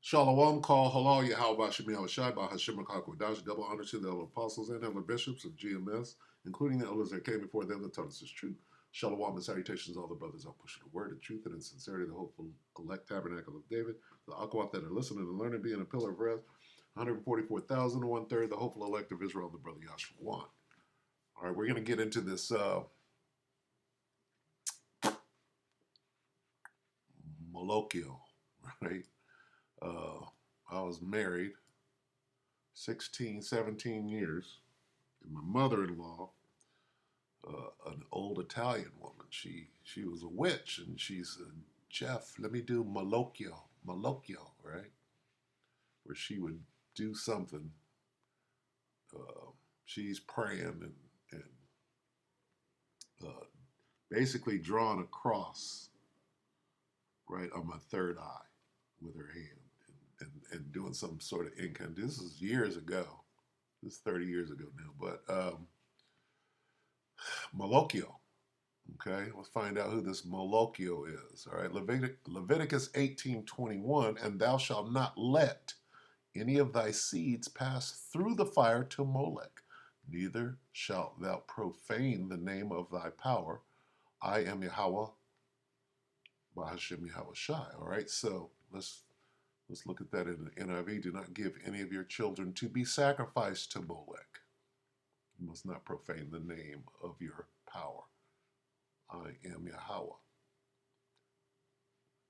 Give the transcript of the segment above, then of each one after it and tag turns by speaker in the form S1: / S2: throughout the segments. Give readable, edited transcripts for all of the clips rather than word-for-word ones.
S1: Shalom, call halal Yahweh Shemi Shai by Hashem Kakwadash. Double honor to the elder apostles and elder bishops of GMS, including the elders that came before them that taught us is true. Shalom and salutations, all the brothers out pushing the word of truth and in sincerity, the hopeful elect tabernacle of David, the Akwat that are listening and learning, being a pillar of rest, 144,000 and one third, the hopeful elect of Israel, the brother Yahshua. All right, we're going to get into this Malokio, right? I was married 16, 17 years. And my mother-in-law, an old Italian woman, she was a witch, and she said, Jeff, let me do Malocchio, right? Where she would do something. She's praying and basically drawing a cross right on my third eye with her hand and doing some sort of incantation. This is years ago. This is 30 years ago now. But Malocchio. Okay, let's find out who this Malocchio is. All right, Leviticus 18:21, and thou shalt not let any of thy seeds pass through the fire to Molech, neither shalt thou profane the name of thy power. I am Yahweh, Bahashem Yahweh Shai. All right, so let's look at that in the NIV. Do not give any of your children to be sacrificed to Molech. You must not profane the name of your power. I am Yahweh.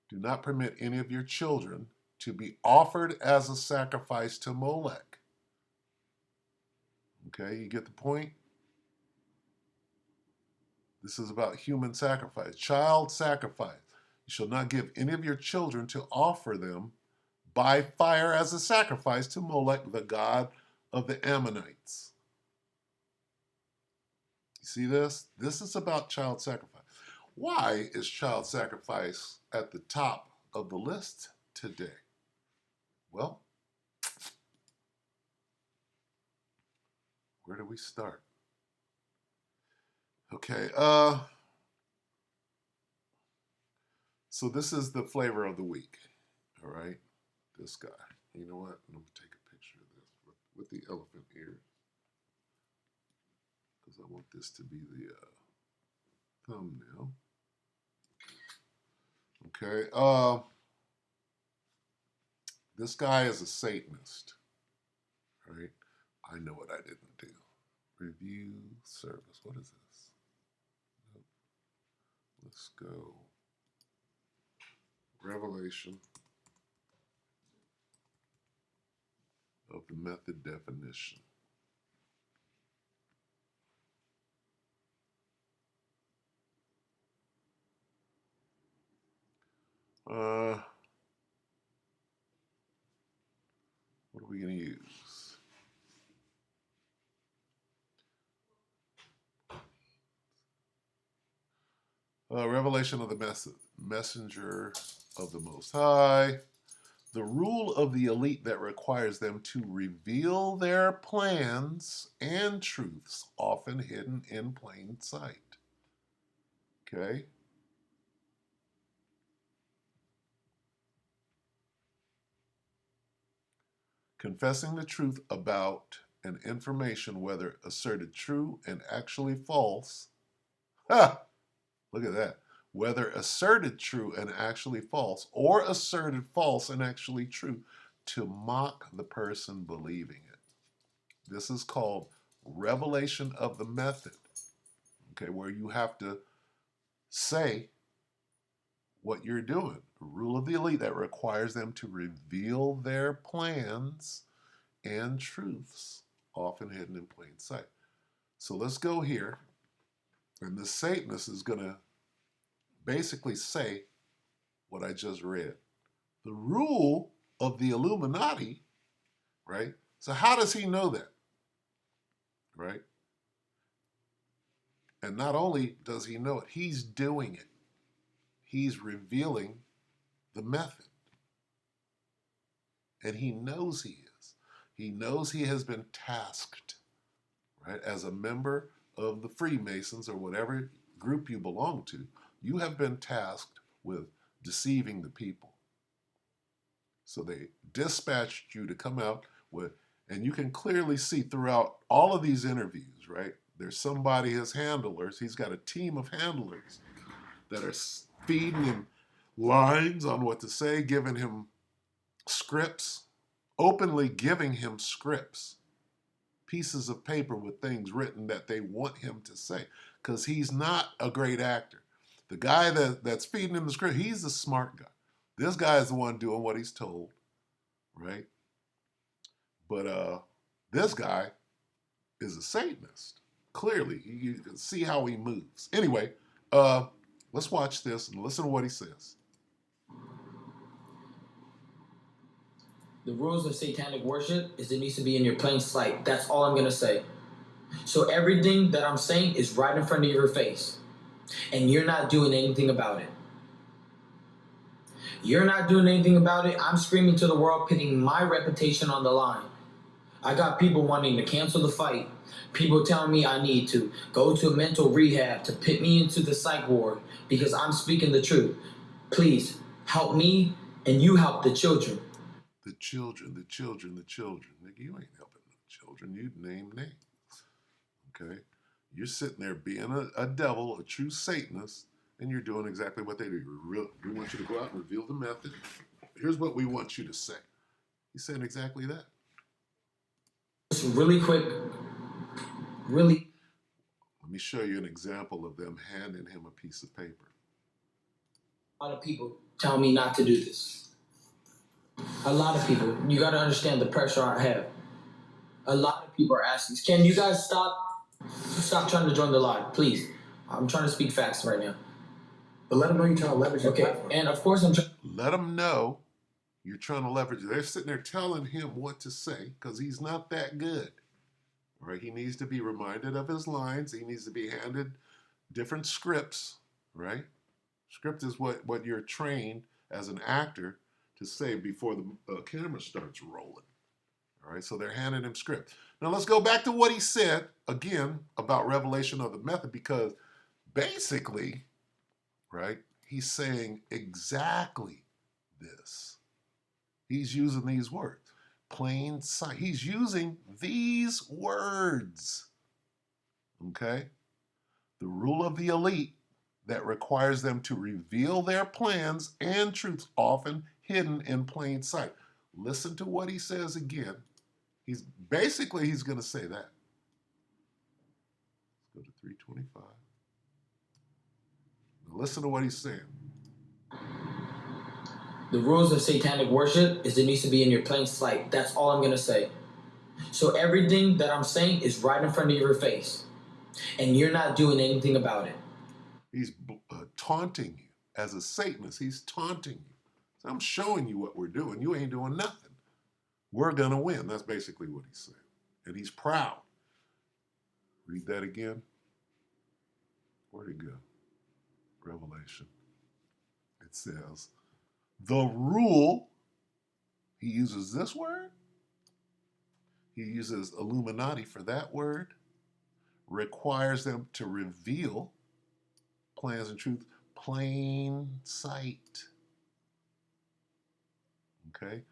S1: Do not permit any of your children to be offered as a sacrifice to Molech. Okay, you get the point? This is about human sacrifice, child sacrifice. You shall not give any of your children to offer them by fire as a sacrifice to Molech, the god of the Ammonites. You see this? This is about child sacrifice. Why is child sacrifice at the top of the list today? Well, where do we start? Okay, so this is the flavor of the week, all right? This guy. You know what? Let me take a picture of this with the elephant ear, because I want this to be the thumbnail. Okay, this guy is a Satanist, right? I know what I didn't do. Review service. What is this? Nope. Let's go. Revelation of the method definition. What are we going to use? Revelation of the messenger of the Most High. The rule of the elite that requires them to reveal their plans and truths, often hidden in plain sight. Okay? Confessing the truth about an information, whether asserted true and actually false. Ha! Look at that. Whether asserted true and actually false, or asserted false and actually true, to mock the person believing it. This is called revelation of the method, okay, where you have to say what you're doing. A rule of the elite that requires them to reveal their plans and truths, often hidden in plain sight. So let's go here, and the Satanist is going to basically say what I just read. The rule of the Illuminati, right? So how does he know that, right? And not only does he know it, he's doing it. He's revealing the method. And he knows he is. He knows he has been tasked, right? As a member of the Freemasons or whatever group you belong to, you have been tasked with deceiving the people. So they dispatched you to come out with, and you can clearly see throughout all of these interviews, right? There's somebody, his handlers, he's got a team of handlers that are feeding him lines on what to say, giving him scripts, openly giving him scripts, pieces of paper with things written that they want him to say, because he's not a great actor. The guy that's feeding him the script, he's the smart guy. This guy is the one doing what he's told, right? But this guy is a Satanist. Clearly, you can see how he moves. Anyway, let's watch this and listen to what he says.
S2: The rules of satanic worship is it needs to be in your plain sight. That's all I'm going to say. So everything that I'm saying is right in front of your face. And you're not doing anything about it. You're not doing anything about it. I'm screaming to the world, putting my reputation on the line. I got people wanting to cancel the fight. People telling me I need to go to a mental rehab to put me into the psych ward because I'm speaking the truth. Please help me and you help the children.
S1: The children, the children, the children. Nigga, you ain't helping the children. You name names. Okay? You're sitting there being a devil, a true Satanist, and you're doing exactly what they do. We want you to go out and reveal the method. Here's what we want you to say. He's saying exactly that.
S2: Just really quick, really.
S1: Let me show you an example of them handing him a piece of paper.
S2: A lot of people tell me not to do this. A lot of people. You got to understand the pressure I have. A lot of people are asking, can you guys stop trying to join the live, please? I'm trying to speak facts right now.
S3: But let them know you're trying to leverage your platform.
S2: And of course I'm trying.
S1: Let them know you're trying to leverage. They're sitting there telling him what to say because he's not that good. Right? He needs to be reminded of his lines. He needs to be handed different scripts. Right? Script is what you're trained as an actor to say before the camera starts rolling. All right, so they're handing him script. Now let's go back to what he said again about revelation of the method, because basically, right, he's saying exactly this. He's using these words. Plain sight. He's using these words. Okay? The rule of the elite that requires them to reveal their plans and truths often hidden in plain sight. Listen to what he says again. He's going to say that. Let's go to 325. Now listen to what he's saying.
S2: The rules of satanic worship is it needs to be in your plain sight. That's all I'm going to say. So everything that I'm saying is right in front of your face. And you're not doing anything about it.
S1: He's taunting you. As a Satanist, he's taunting you. So I'm showing you what we're doing. You ain't doing nothing. We're going to win. That's basically what he's saying. And he's proud. Read that again. Where'd it go? Revelation. It says, the rule, he uses this word. He uses Illuminati for that word. Requires them to reveal plans and truth, plain sight. Okay?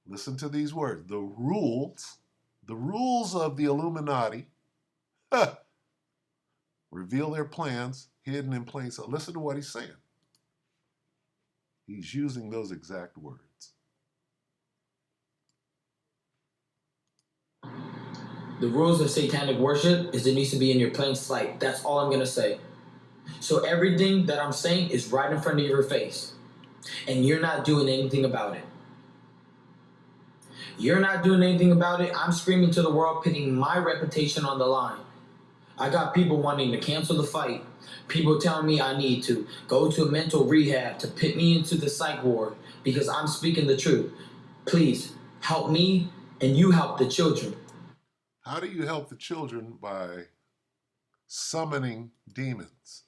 S1: Listen to these words. The rules of the Illuminati reveal their plans hidden in plain sight. Listen to what he's saying. He's using those exact words.
S2: The rules of satanic worship is it needs to be in your plain sight. That's all I'm going to say. So everything that I'm saying is right in front of your face. And you're not doing anything about it. You're not doing anything about it. I'm screaming to the world, putting my reputation on the line. I got people wanting to cancel the fight. People telling me I need to go to a mental rehab to put me into the psych ward because I'm speaking the truth. Please help me and you help the children.
S1: How do you help the children? By summoning demons.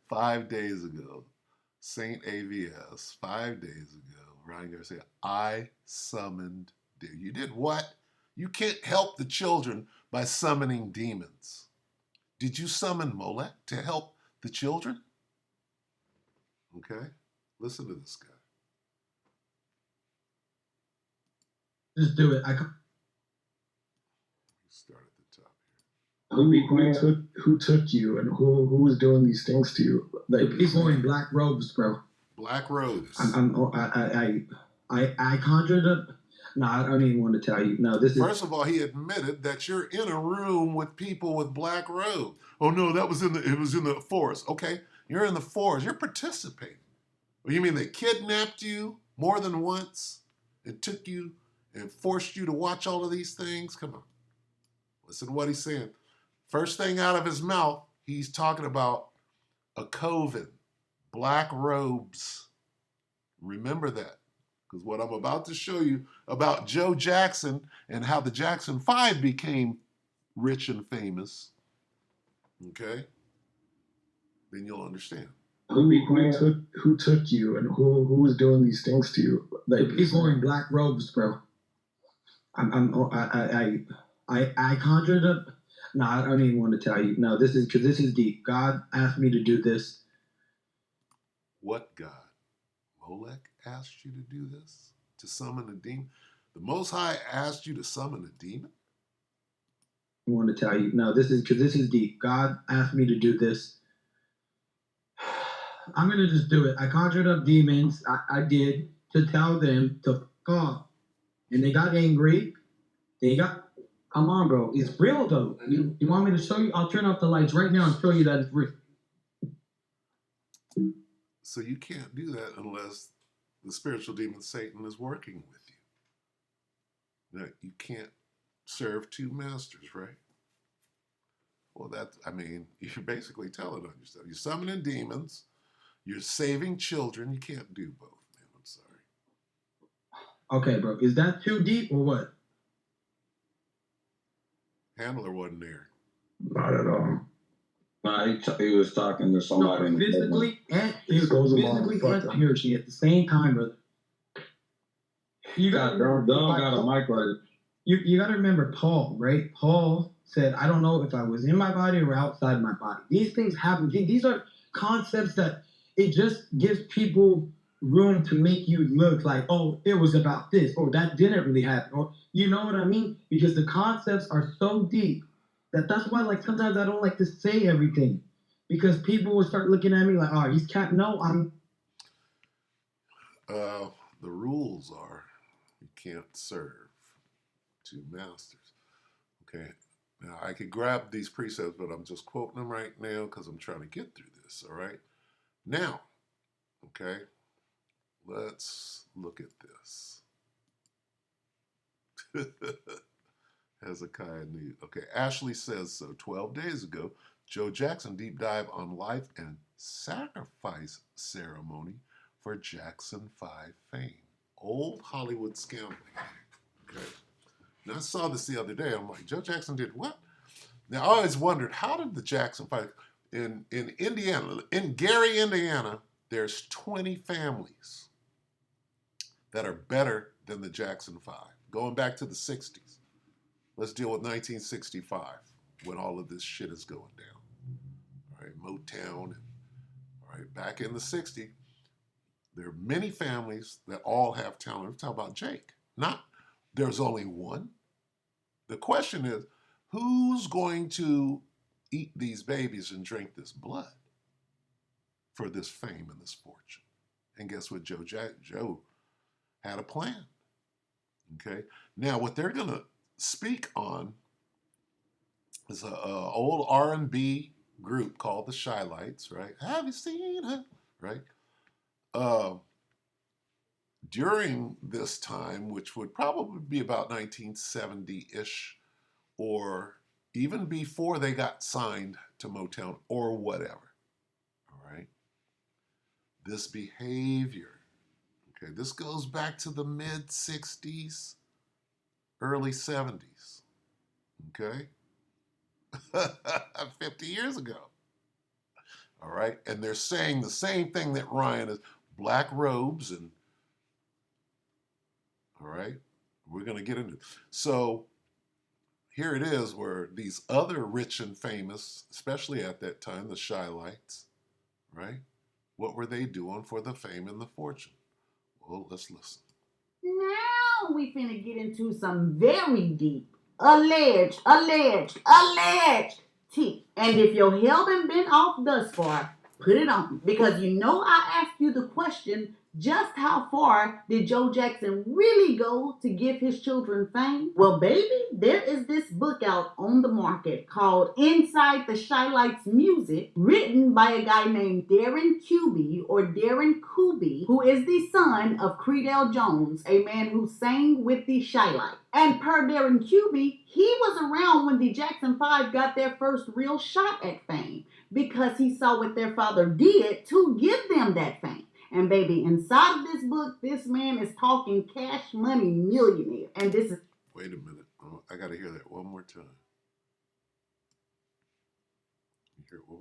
S1: 5 days ago, Saint AVS, 5 days ago, Ryan Garcia, I summoned demons. You did what? You can't help the children by summoning demons. Did you summon Molech to help the children? Okay, listen to this guy.
S2: just do it.
S1: Start at the top here.
S3: Who took you and who was doing these things to you?
S2: The people in black robes, bro.
S1: Black robes.
S2: I conjured up. No, I don't even want to tell you. No, this is.
S1: First of all, he admitted that you're in a room with people with black robes. Oh no, it was in the forest. Okay, you're in the forest. You're participating. Well, you mean they kidnapped you more than once and took you and forced you to watch all of these things? Come on. Listen to what he's saying. First thing out of his mouth, he's talking about a coven, black robes. Remember that. Because what I'm about to show you about Joe Jackson and how the Jackson 5 became rich and famous, okay, then you'll understand.
S3: Who took you and who was doing these things to you?
S2: The people in black robes, bro. I conjured up. No, I don't even want to tell you. No, this is deep. God asked me to do this.
S1: What God? Molech asked you to do this? To summon a demon? The Most High asked you to summon a demon?
S2: I want to tell you. No, this is deep. God asked me to do this. I'm going to just do it. I conjured up demons. I did, to tell them to fuck off. And they got angry. Come on, bro. It's real, though. You want me to show you? I'll turn off the lights right now and show you that it's real.
S1: So you can't do that unless the spiritual demon Satan is working with you. Now, you can't serve two masters, right? Well, you're basically telling on yourself. You're summoning demons. You're saving children. You can't do both, man. I'm sorry.
S2: Okay, bro. Is that too deep or what?
S1: Handler wasn't there.
S3: Not at all.
S4: He was talking to somebody.
S2: No, physically and
S3: physically and
S2: spiritually at the same time, brother. You got
S4: got a mic right.
S2: You got to remember Paul, right? Paul said, "I don't know if I was in my body or outside my body." These things happen. These are concepts that it just gives people room to make you look like, oh, it was about this, or that didn't really happen, or you know what I mean? Because the concepts are so deep that's why, like, sometimes I don't like to say everything, because people will start looking at me like, oh, he's cat. No, I'm.
S1: The rules are you can't serve two masters. Okay. Now I could grab these precepts, but I'm just quoting them right now because I'm trying to get through this. All right. Now, okay, let's look at this. Hezekiah knew. Okay, Ashley says so. 12 days ago, Joe Jackson deep dive on life and sacrifice ceremony for Jackson 5 fame. Old Hollywood scandal. Okay. Now I saw this the other day. I'm like, Joe Jackson did what? Now I always wondered, how did the Jackson 5 in Indiana, in Gary, Indiana, there's 20 families that are better than the Jackson 5, going back to the 60s. Let's deal with 1965, when all of this shit is going down. All right, Motown. All right, back in the 60s, there are many families that all have talent. We're talking about Jake. Not there's only one. The question is, who's going to eat these babies and drink this blood for this fame and this fortune? And guess what? Joe had a plan. Okay. Now, what they're going to speak on is an old R&B group called the Shy-Lights, right? Have you seen her? Right? During this time, which would probably be about 1970-ish, or even before they got signed to Motown or whatever, all right? This behavior, okay, this goes back to the mid-60s, early 70s, okay? 50 years ago, all right? And they're saying the same thing that Ryan is, black robes and, all right? We're going to get into it. So here it is where these other rich and famous, especially at that time, the Shy-Lights, right? What were they doing for the fame and the fortune? Well, let's listen.
S5: Now we finna get into some very deep, alleged tea. And if your hell been off thus far, put it on. Because you know I asked you the question, just how far did Joe Jackson really go to give his children fame? Well, baby, there is this book out on the market called Inside the Shy-Lights Music, written by a guy named Darren Kuby, or Darren Kuby, who is the son of Credell Jones, a man who sang with the Shy-Lights. And per Darren Kuby, he was around when the Jackson 5 got their first real shot at fame, because he saw what their father did to give them that fame. And baby, inside of this book, this man is talking cash money millionaire. And this is...
S1: Wait a minute. I got to hear that one more time.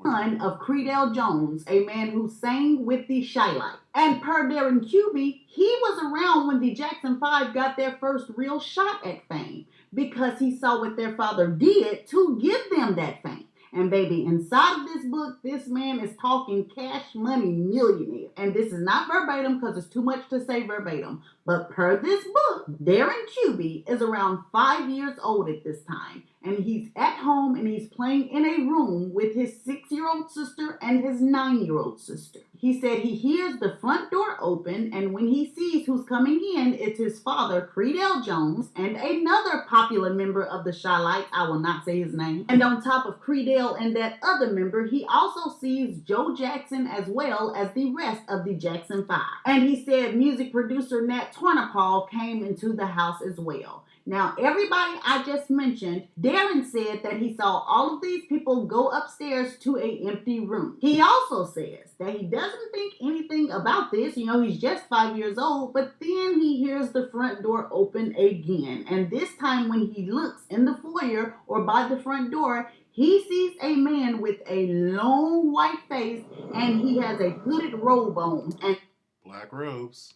S5: Son of Credell Jones, a man who sang with the Shy-Lights. And per Darren Kuby, he was around when the Jackson 5 got their first real shot at fame, because he saw what their father did to give them that fame. And baby, inside of this book, this man is talking cash money millionaire. And this is not verbatim because it's too much to say verbatim. But per this book, Darren Kuby is around 5 years old at this time. And he's at home and he's playing in a room with his 6-year-old sister and his 9-year-old sister. He said he hears the front door open, and when he sees who's coming in, it's his father, Credell Jones, and another popular member of the Shy-Lights, I will not say his name. And on top of Credell and that other member, he also sees Joe Jackson as well as the rest of the Jackson 5. And he said music producer Nat Tornapal came into the house as well. Now, everybody I just mentioned, Darren said that he saw all of these people go upstairs to an empty room. He also says that he doesn't think anything about this. You know, he's just 5 years old, but then he hears the front door open again. And this time when he looks in the foyer or by the front door, he sees a man with a long white face, and he has a hooded robe on. And
S1: black robes.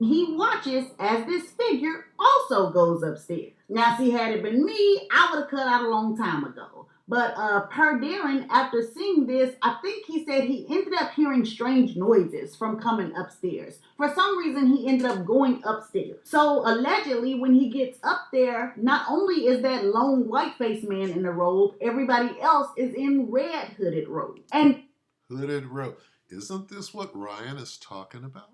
S5: He watches as this figure also goes upstairs. Now, see, had it been me, I would have cut out a long time ago. But per Darren, after seeing this, I think he said he ended up hearing strange noises from coming upstairs. For some reason, he ended up going upstairs. So allegedly, when he gets up there, not only is that lone white-faced man in the robe, everybody else is in red hooded robes. And
S1: hooded robe. Isn't this what Ryan is talking about?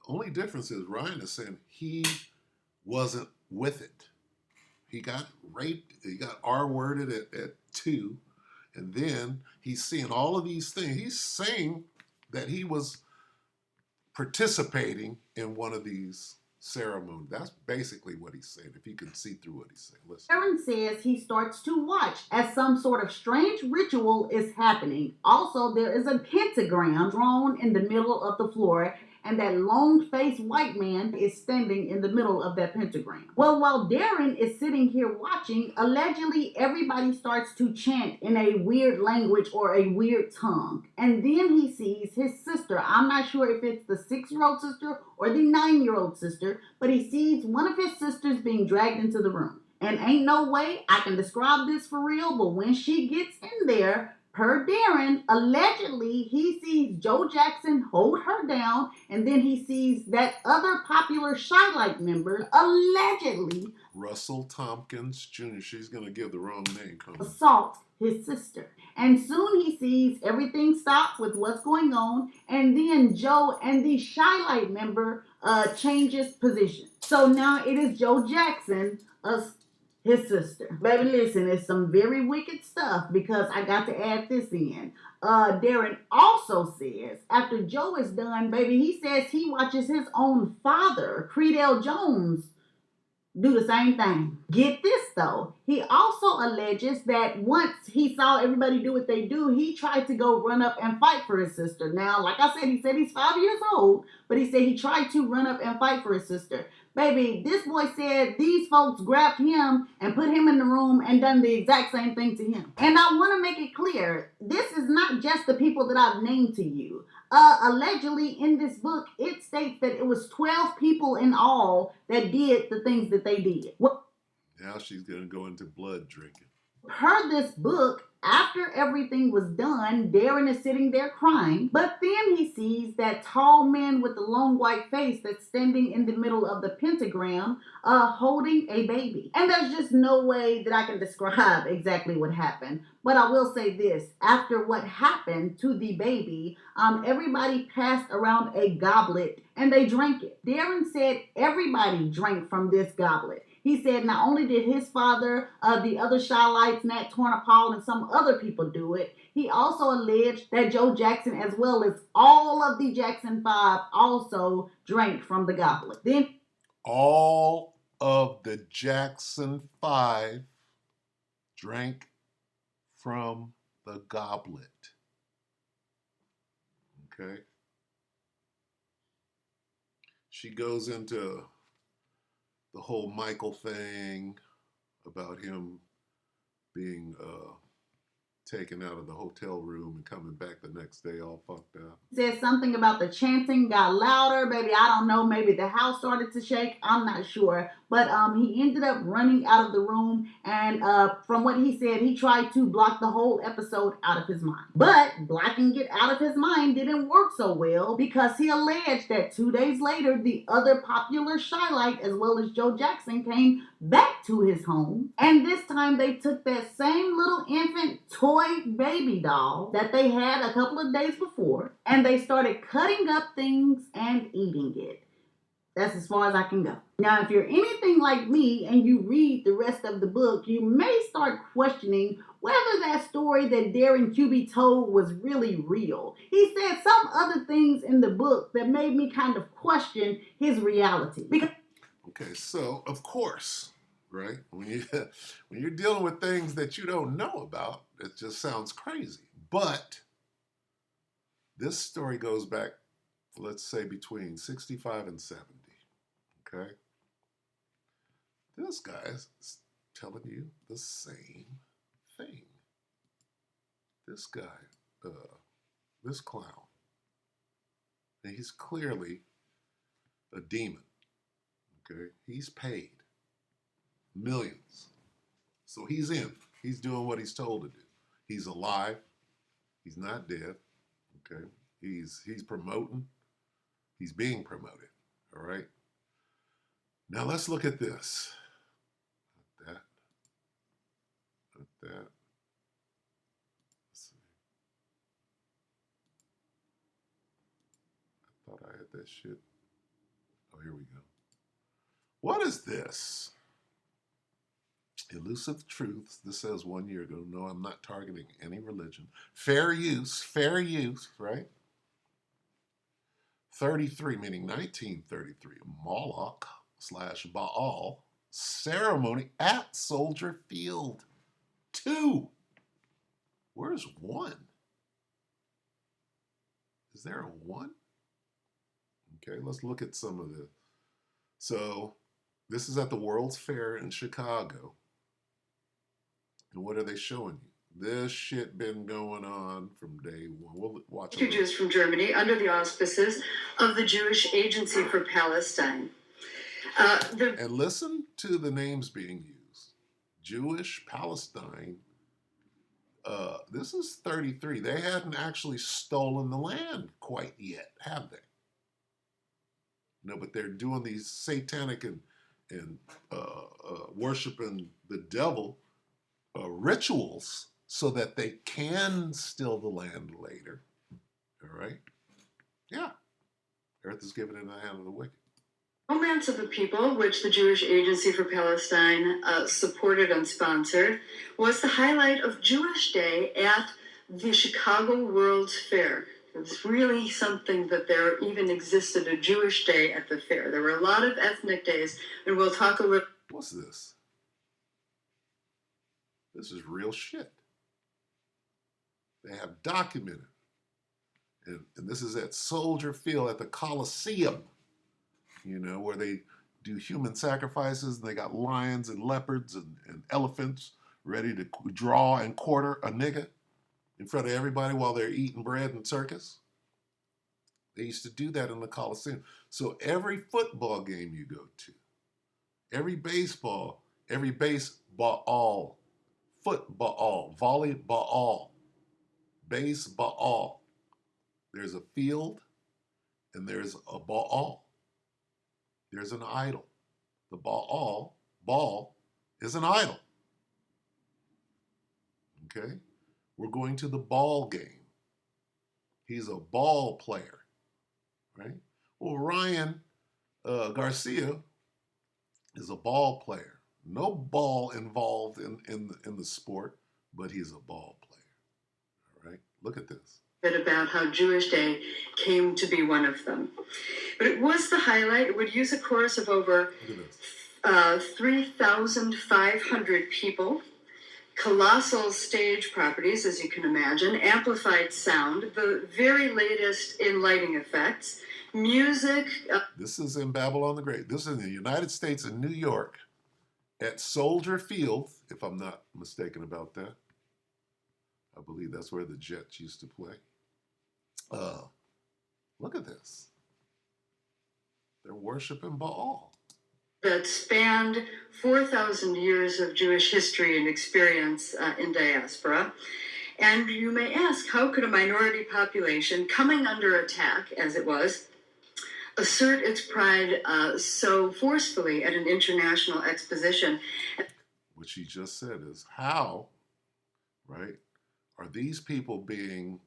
S1: The only difference is Ryan is saying he wasn't with it. He got raped, he got R-worded at 2, and then he's seeing all of these things. He's saying that he was participating in one of these ceremonies. That's basically what he's saying, if you can see through what he's saying. Listen.
S5: Darren says he starts to watch as some sort of strange ritual is happening. Also, there is a pentagram drawn in the middle of the floor, and that long-faced white man is standing in the middle of that pentagram. Well, while Darren is sitting here watching, allegedly everybody starts to chant in a weird language or a weird tongue. And then he sees his sister. I'm not sure if it's the 6-year-old sister or the 9-year-old sister, but he sees one of his sisters being dragged into the room. And ain't no way I can describe this for real, but when she gets in there, per Darren, allegedly, he sees Joe Jackson hold her down, and then he sees that other popular Shy-Light member, allegedly,
S1: Russell Tompkins Jr. She's going to give the wrong name.
S5: assault his sister. And soon he sees everything stop with what's going on, and then Joe and the Shy-Light member changes position. So now it is Joe Jackson, his sister. Baby, listen, it's some very wicked stuff, because I got to add this in. Darren also says, after Joe is done, baby, he says he watches his own father, Credell Jones, do the same thing. Get this though, he also alleges that once he saw everybody do what they do, he tried to go run up and fight for his sister. Now, like I said, he said he's 5 years old, but he said he tried to run up and fight for his sister. Baby, this boy said these folks grabbed him and put him in the room and done the exact same thing to him. And I want to make it clear, this is not just the people that I've named to you. Allegedly, in this book, it states that it was 12 people in all that did the things that they did.
S1: Now she's going to go into blood drinking.
S5: Per this book, after everything was done, Darren is sitting there crying, but then he sees that tall man with the long white face that's standing in the middle of the pentagram, holding a baby. And there's just no way that I can describe exactly what happened. But I will say this, after what happened to the baby, everybody passed around a goblet and they drank it. Darren said everybody drank from this goblet. He said not only did his father, the other Shylights, Nat Turner, Paul, and some other people do it, he also alleged that Joe Jackson, as well as all of the Jackson 5, also drank from the goblet. Then
S1: All of the Jackson 5 drank from the goblet. Okay. She goes into the whole Michael thing about him being taken out of the hotel room and coming back the next day all fucked up.
S5: said something about the chanting got louder. Baby, I don't know. Maybe the house started to shake. I'm not sure. But he ended up running out of the room. And from what he said, he tried to block the whole episode out of his mind. But blocking it out of his mind didn't work so well because he alleged that 2 days later, the other popular Shylight, as well as Joe Jackson, came back to his home. And this time they took that same little infant toy baby doll that they had a couple of days before, and they started cutting up things and eating it. That's as far as I can go. Now, if you're anything like me and you read the rest of the book, you may start questioning whether that story that Darren Cubey told was really real. He said some other things in the book that made me kind of question his reality.
S1: Okay, so of course, right? When you're dealing with things that you don't know about, it just sounds crazy. But this story goes back, let's say, between 65 and 70. Okay? This guy's telling you the same thing. This guy, this clown, and he's clearly a demon. Okay? He's paid millions. So he's in. He's doing what he's told to do. He's alive. He's not dead. Okay? He's promoting. He's being promoted. All right? Now let's look at this. Not that. Not that. Let's see. I thought I had that shit. Oh, here we go. What is this? Elusive Truths. This says 1 year ago. No, I'm not targeting any religion. Fair use, right? 33, meaning 1933. Moloch/Baal ceremony at Soldier Field 2. Where's 1? Is there a 1? Okay, let's look at some of this. So, this is at the World's Fair in Chicago. And what are they showing you? This shit been going on from day one. We'll watch it.
S6: Refugees from Germany under the auspices of the Jewish Agency for Palestine.
S1: And listen to the names being used. Jewish, Palestine. This is 33. They hadn't actually stolen the land quite yet, have they? No, but they're doing these satanic and worshiping the devil rituals so that they can steal the land later. All right? Yeah. Earth is given in the hand of the wicked.
S6: Romance of the People, which the Jewish Agency for Palestine supported and sponsored, was the highlight of Jewish Day at the Chicago World's Fair. It's really something that there even existed a Jewish Day at the fair. There were a lot of ethnic days, and we'll talk a little.
S1: What's this? This is real shit. They have documented. And this is at Soldier Field at the Coliseum, you know, where they do human sacrifices. And they got lions and leopards and elephants ready to draw and quarter a nigga in front of everybody while they're eating bread in circus. They used to do that in the Coliseum. So every football game you go to, every baseball football, volleyball, baseball. There's a field and there's a ball. There's an idol. The ball is an idol. Okay? We're going to the ball game. He's a ball player, right? Well, Ryan Garcia is a ball player. No ball involved in the sport, but he's a ball player. All right? Look at this.
S6: Bit about how Jewish Day came to be one of them. But it was the highlight. It would use a chorus of over 3,500 people, colossal stage properties, as you can imagine, amplified sound, the very latest in lighting effects, music.
S1: This is in Babylon the Great. This is in the United States in New York at Soldier Field, if I'm not mistaken about that. I believe that's where the Jets used to play. Look at this. They're worshiping Baal.
S6: That spanned 4,000 years of Jewish history and experience in diaspora. And you may ask, how could a minority population coming under attack, as it was, assert its pride so forcefully at an international exposition?
S1: What she just said is, how, right, are these people being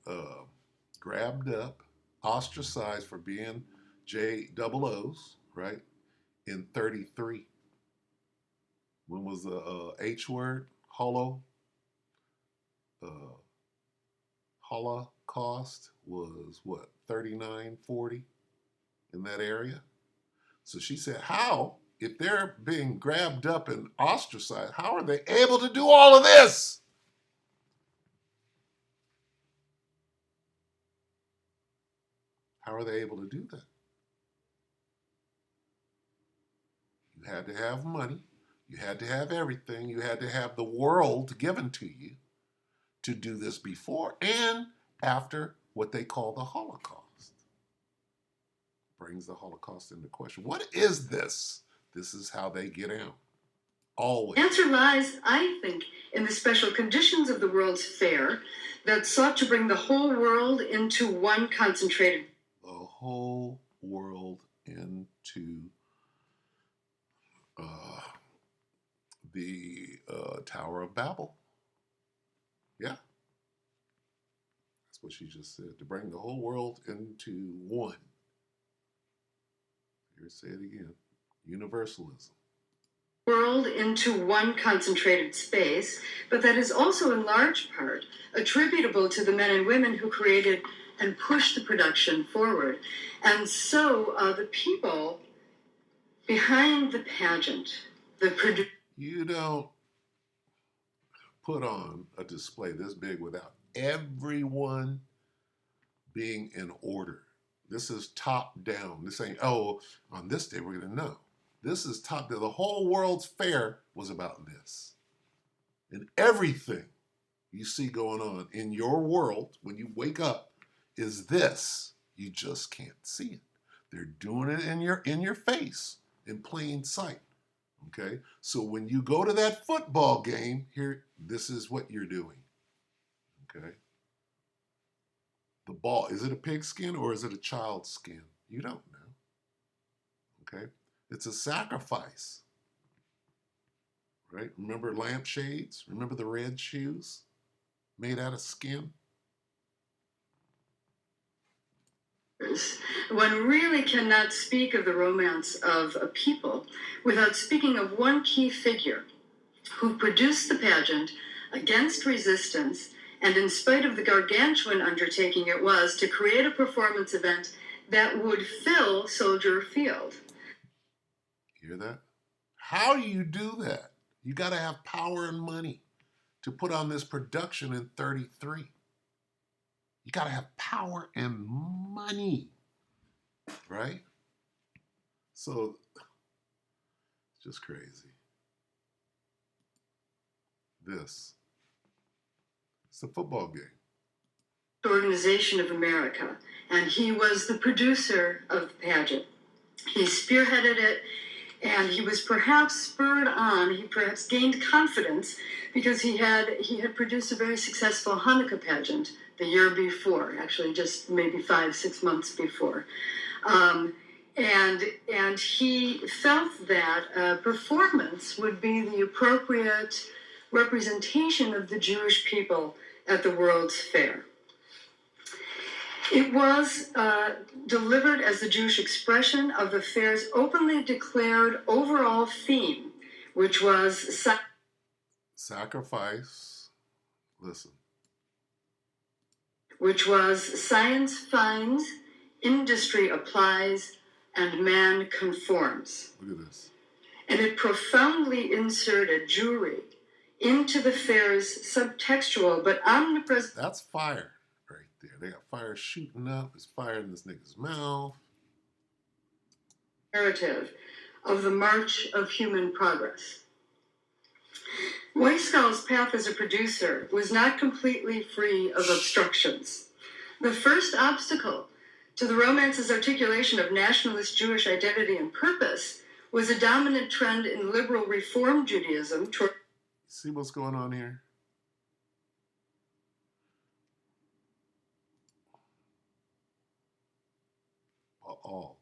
S1: grabbed up, ostracized for being JOOs, right, in 33? When was the H word? Holocaust was what, 39, 40 in that area? So she said, how, if they're being grabbed up and ostracized, how are they able to do all of this? How are they able to do that? You had to have money. You had to have everything. You had to have the world given to you to do this before and after what they call the Holocaust. Brings the Holocaust into question. What is this? This is how they get out. Always.
S6: The answer lies, I think, in the special conditions of the World's Fair that sought to bring the whole world into one concentrated.
S1: The whole world into the Tower of Babel. Yeah. That's what she just said. To bring the whole world into one. Here, say it again. Universalism.
S6: World into one concentrated space, but that is also in large part attributable to the men and women who created and pushed the production forward. And so the people behind the pageant, the
S1: you don't put on a display this big without everyone being in order. This is top down. This ain't, oh, on this day we're going to know. This is top down. The whole World's Fair was about this. And everything you see going on in your world when you wake up is this. You just can't see it. They're doing it in your face, in plain sight. Okay? So when you go to that football game, here, this is what you're doing. Okay? The ball, is it a pigskin or is it a child's skin? You don't know. Okay? It's a sacrifice. Right? Remember lampshades? Remember the red shoes made out of skin?
S6: One really cannot speak of the romance of a people without speaking of one key figure who produced the pageant against resistance and in spite of the gargantuan undertaking it was to create a performance event that would fill Soldier Field.
S1: Hear that? How do you do that? You got to have power and money to put on this production in 33. You got to have power and money, right? So, it's just crazy. It's a football game.
S6: Organization of America, and he was the producer of the pageant. He spearheaded it, And he was perhaps spurred on, he perhaps gained confidence because he had produced a very successful Hanukkah pageant the year before, actually just maybe 5-6 months before. And he felt that performance would be the appropriate representation of the Jewish people at the World's Fair. It was delivered as the Jewish expression of the fair's openly declared overall theme, which was
S1: sacrifice. Listen.
S6: Which was science finds, industry applies, and man conforms.
S1: Look at this.
S6: And it profoundly inserted Jewry into the fair's subtextual but omnipresent.
S1: That's fire right there. They got fire shooting up. There's fire in this nigga's mouth.
S6: Narrative of the march of human progress. Weisskall's path as a producer was not completely free of obstructions. The first obstacle to the romance's articulation of nationalist Jewish identity and purpose was a dominant trend in liberal Reform Judaism toward.
S1: See what's going on here? All.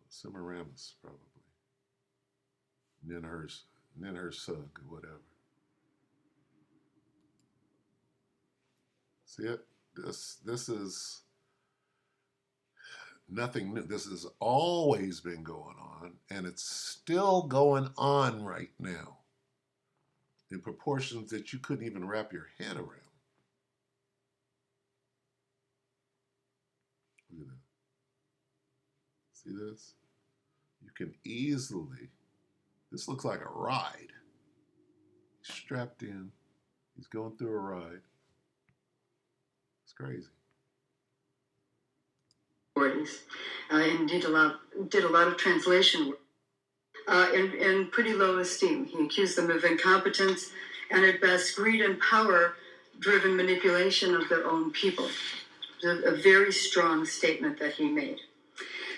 S1: Semiramis, probably. Ninhursag, or whatever. See it? This is nothing new. This has always been going on, and it's still going on right now in proportions that you couldn't even wrap your head around. Look at that. See this? You can easily, this looks like a ride. He's strapped in. He's going through a ride. It's crazy.
S6: And did a lot of translation work in pretty low esteem. He accused them of incompetence and at best greed and power-driven manipulation of their own people. A very strong statement that he made.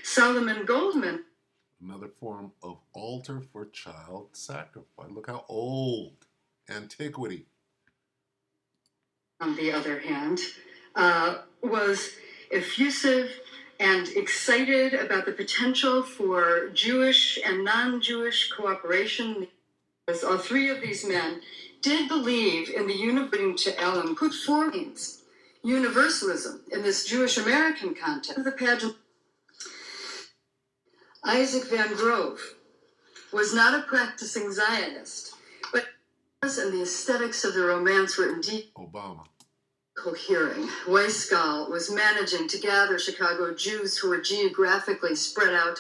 S6: Solomon Goldman.
S1: Another form of altar for child sacrifice. Look how old. Antiquity.
S6: On the other hand, was effusive and excited about the potential for Jewish and non-Jewish cooperation. All three of these men did believe in the unifying to Ellen put forward universalism in this Jewish American context. The pageant. Isaac Van Grove was not a practicing Zionist, but and the aesthetics of the romance were indeed
S1: Obama.
S6: Cohering. Weisskall was managing to gather Chicago Jews who were geographically spread out.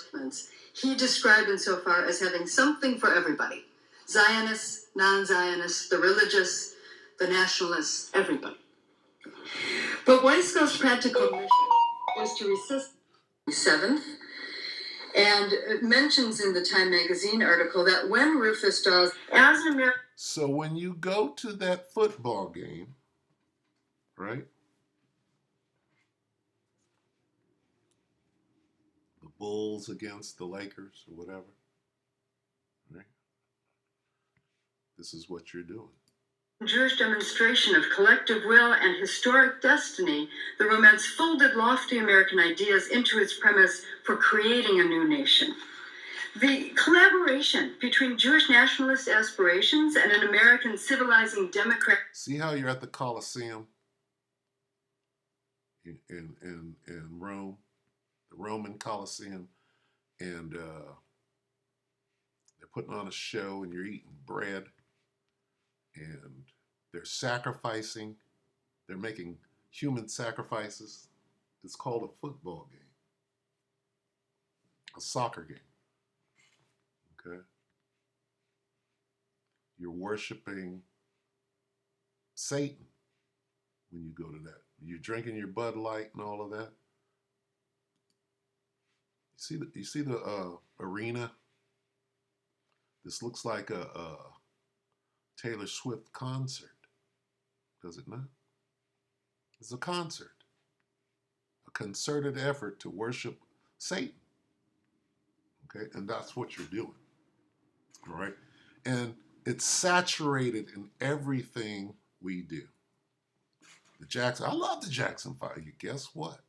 S6: He described insofar as having something for everybody. Zionists, non-Zionists, the religious, the nationalists, everybody. But Weisskall's practical mission was to resist the 7th, and it mentions in the Time magazine article that when Rufus Dawes, as an American.
S1: So when you go to that football game, right? The Bulls against the Lakers or whatever, right? This is what you're doing.
S6: Jewish demonstration of collective will and historic destiny, the romance folded lofty American ideas into its premise for creating a new nation. The collaboration between Jewish nationalist aspirations and an American civilizing democrat.
S1: See how you're at the Colosseum in Rome, the Roman Colosseum, and they're putting on a show and you're eating bread and they're sacrificing, they're making human sacrifices. It's called a football game, a soccer game. Okay? You're worshiping Satan when you go to that. You're drinking your Bud Light and all of that. You see the arena? This looks like a Taylor Swift concert, does it not? It's a concert concerted effort to worship Satan. Okay, and that's what you're doing. All right, and it's saturated in everything we do. I love the Jackson 5. Guess what?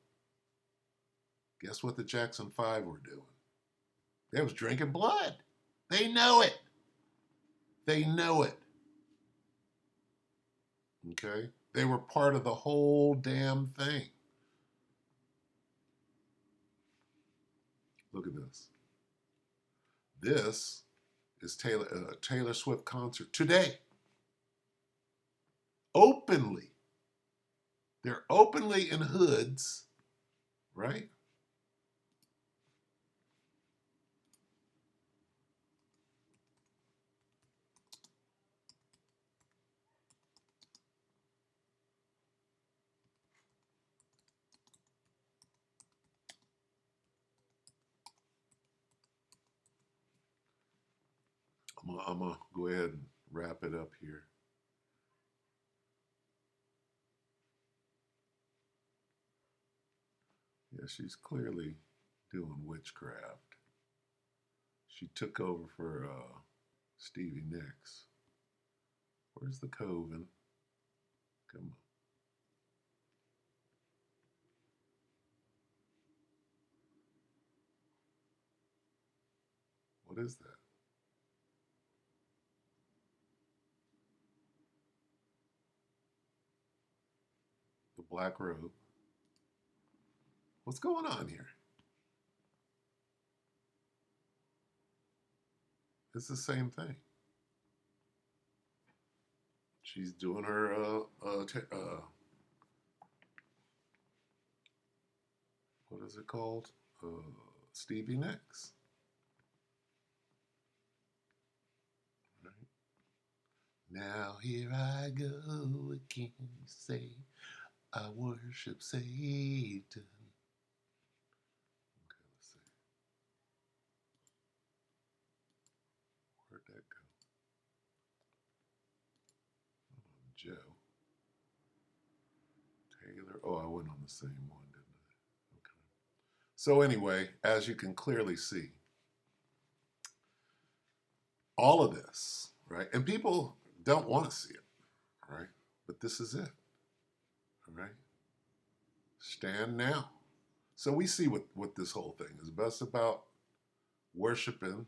S1: Guess what the Jackson 5 were doing? They was drinking blood. They know it. They know it. Okay? They were part of the whole damn thing. Look at this. This is Taylor Swift concert today. Openly. They're openly in hoods, right? I'm gonna go ahead and wrap it up here. Yeah, she's clearly doing witchcraft. She took over for Stevie Nicks. Where's the Coven? Come on. What is that? The black robe. What's going on here? It's the same thing. She's doing her what is it called? Stevie Nicks. Right. Now here I go again, say I worship Satan. Okay, let's see. Where'd that go? Joe. Taylor. Oh, I went on the same one, didn't I? Okay. So anyway, as you can clearly see, all of this, right? And people don't want to see it, right? But this is it, all right? Stand now. So we see what this whole thing is. It's about worshiping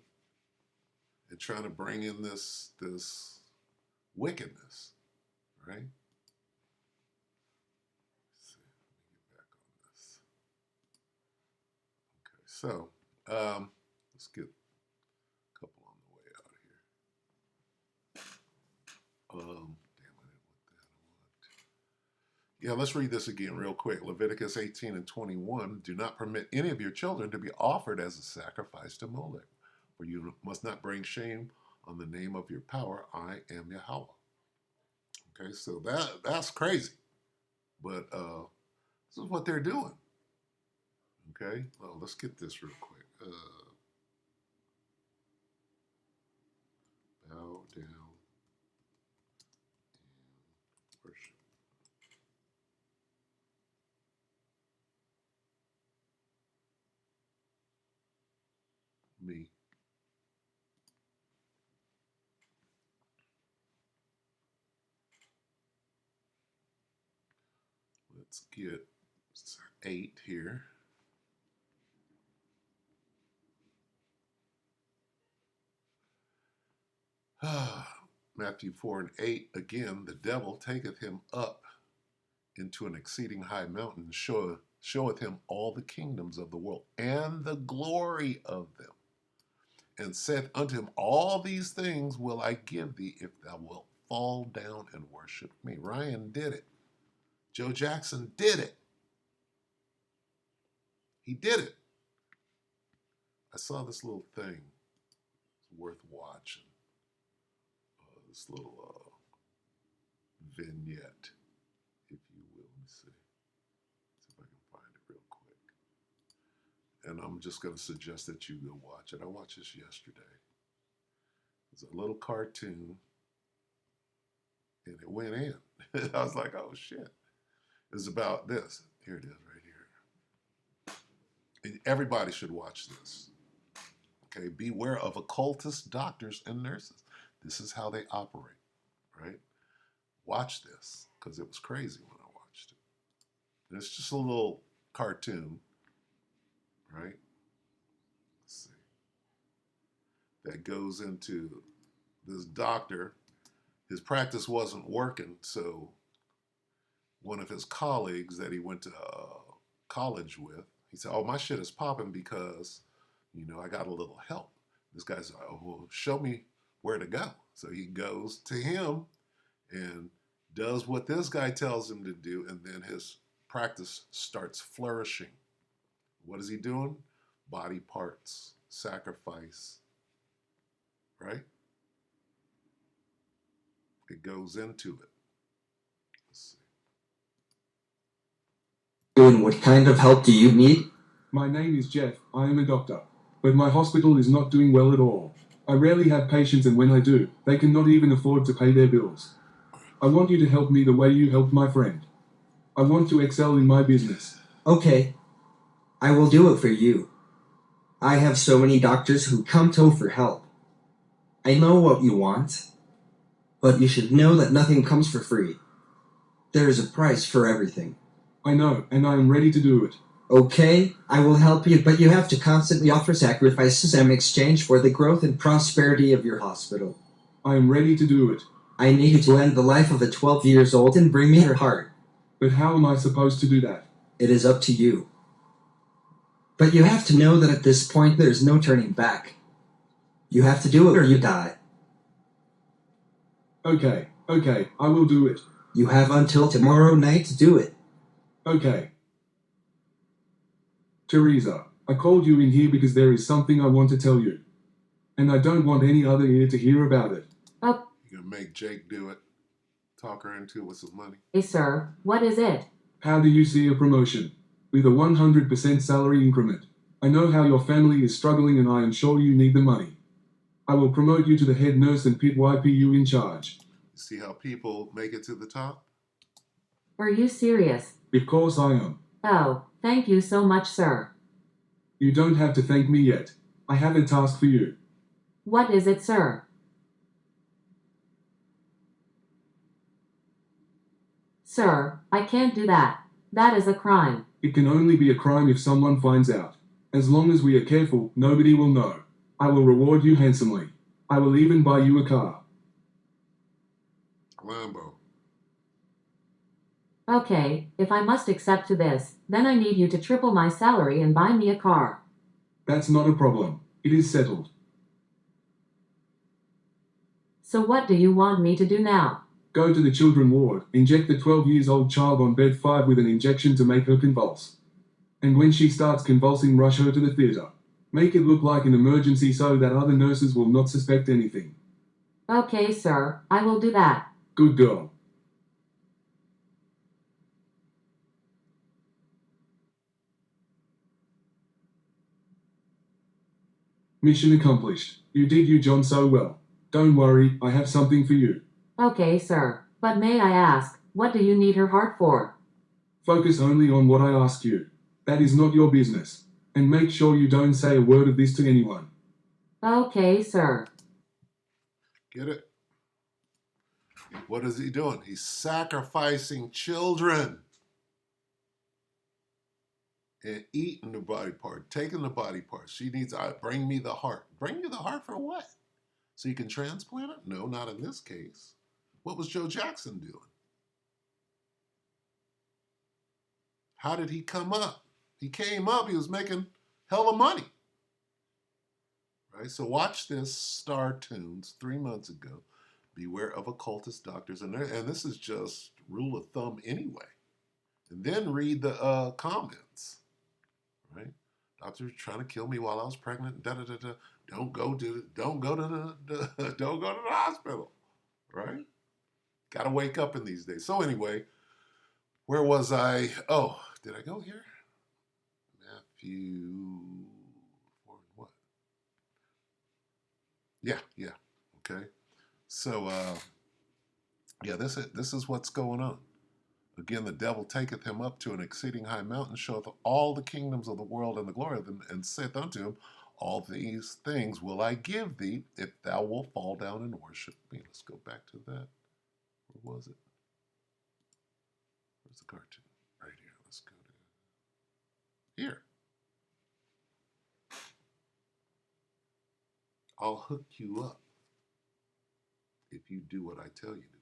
S1: and trying to bring in this wickedness, right? Let's see, let me get back on this. Okay, so let's get a couple on the way out here. Damn, I didn't want that. Yeah, let's read this again real quick. Leviticus 18 and 21. Do not permit any of your children to be offered as a sacrifice to Molech, for you must not bring shame on the name of your power. I am Yahweh. Okay, so that's crazy. But this is what they're doing. Okay, well, let's get this real quick. Bow down and worship me. Let's get 8 here. Matthew 4 and 8, again, the devil taketh him up into an exceeding high mountain, and showeth him all the kingdoms of the world, and the glory of them, and saith unto him, all these things will I give thee, if thou wilt fall down and worship me. Ryan did it. Joe Jackson did it. He did it. I saw this little thing. It's worth watching. This little vignette, if you will. Let me see. See if I can find it real quick. And I'm just going to suggest that you go watch it. I watched this yesterday. It's a little cartoon, and it went in. I was like, oh shit. It's about this. Here it is right here. And everybody should watch this. Okay, beware of occultist doctors and nurses. This is how they operate, right? Watch this because it was crazy when I watched it. And it's just a little cartoon, right? Let's see. That goes into this doctor. His practice wasn't working, so one of his colleagues that he went to college with, he said, "Oh, my shit is popping because, I got a little help." This guy's like, "Oh, well, show me where to go." So he goes to him and does what this guy tells him to do, and then his practice starts flourishing. What is he doing? Body parts, sacrifice, right? It goes into it. Let's see.
S7: And what kind of help do you need?
S8: My name is Jeff. I am a doctor. But my hospital is not doing well at all. I rarely have patients, and when I do, they cannot even afford to pay their bills. I want you to help me the way you helped my friend. I want to excel in my business.
S7: Okay, I will do it for you. I have so many doctors who come to for help. I know what you want, but you should know that nothing comes for free. There is a price for everything.
S8: I know, and I am ready to do it.
S7: Okay, I will help you, but you have to constantly offer sacrifices in exchange for the growth and prosperity of your hospital.
S8: I am ready to do it.
S7: I need you to end the life of a 12 years old and bring me her heart.
S8: But how am I supposed to do that?
S7: It is up to you. But you have to know that at this point there is no turning back. You have to do it or you die.
S8: Okay, I will do it.
S7: You have until tomorrow night to do it.
S8: Okay. Teresa, I called you in here because there is something I want to tell you. And I don't want any other ear to hear about it.
S1: You're going to make Jake do it. Talk her into it with some money.
S9: Hey, sir, what is it?
S8: How do you see a promotion? With a 100% salary increment. I know how your family is struggling and I am sure you need the money. I will promote you to the head nurse and put YPU in charge.
S1: See how people make it to the top?
S9: Are you serious?
S8: Of course I am.
S9: Oh, thank you so much, sir.
S8: You don't have to thank me yet. I have a task for you.
S9: What is it, sir? Sir, I can't do that. That is a crime.
S8: It can only be a crime if someone finds out. As long as we are careful, nobody will know. I will reward you handsomely. I will even buy you a car.
S1: Lambo.
S9: Okay, if I must accept to this, then I need you to triple my salary and buy me a car.
S8: That's not a problem. It is settled.
S9: So what do you want me to do now?
S8: Go to the children ward, inject the 12-year-old child on bed 5 with an injection to make her convulse. And when she starts convulsing, rush her to the theater. Make it look like an emergency so that other nurses will not suspect anything.
S9: Okay, sir, I will do that.
S8: Good girl. Mission accomplished. You did you, John, so well. Don't worry, I have something for you.
S9: Okay, sir, but may I ask, what do you need her heart for?
S8: Focus only on what I ask you. That is not your business. And make sure you don't say a word of this to anyone.
S9: Okay, sir.
S1: Get it? What is he doing? He's sacrificing children and eating the body part, taking the body part. She needs, bring me the heart. Bring you the heart for what? So you can transplant it? No, not in this case. What was Joe Jackson doing? How did he come up? He came up, he was making hella money. Right? So watch this Star Tunes 3 months ago. Beware of occultist doctors. And this is just rule of thumb anyway. And then read the comments. Right? Doctors trying to kill me while I was pregnant. Da, da, da, da. Don't go to the hospital. Right? Gotta wake up in these days. So anyway, where was I? Oh, did I go here? Matthew, what? Yeah. Okay. So yeah, this is what's going on. Again, the devil taketh him up to an exceeding high mountain, showeth all the kingdoms of the world and the glory of them, and saith unto him, all these things will I give thee, if thou wilt fall down and worship me. Let's go back to that. Where was it? Where's the cartoon? Right here. Let's go to here. I'll hook you up if you do what I tell you to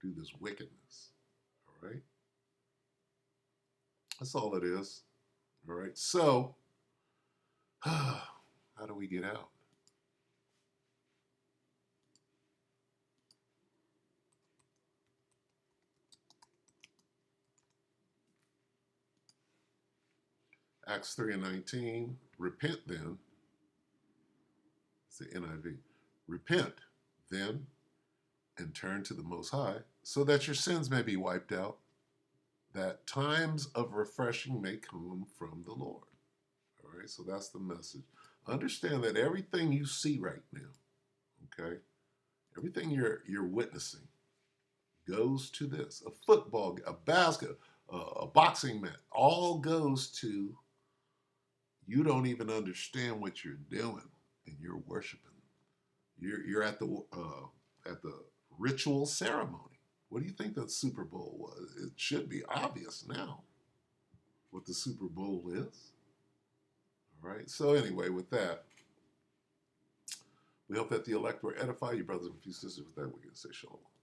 S1: do. Do this wickedness. All right? That's all it is. All right? So, how do we get out? Acts 3:19. Repent then. It's the NIV. Repent then and turn to the Most High, so that your sins may be wiped out, that times of refreshing may come from the Lord. All right, so that's the message. Understand that everything you see right now, okay, everything you're witnessing goes to this. A football, a basket, a boxing match, all goes to you don't even understand what you're doing, and you're worshiping. You're at the ritual ceremony. What do you think the Super Bowl was? It should be obvious now what the Super Bowl is. All right. So anyway, with that, we hope that the elect were edified. You brothers and sisters, with that, we're going to say shalom.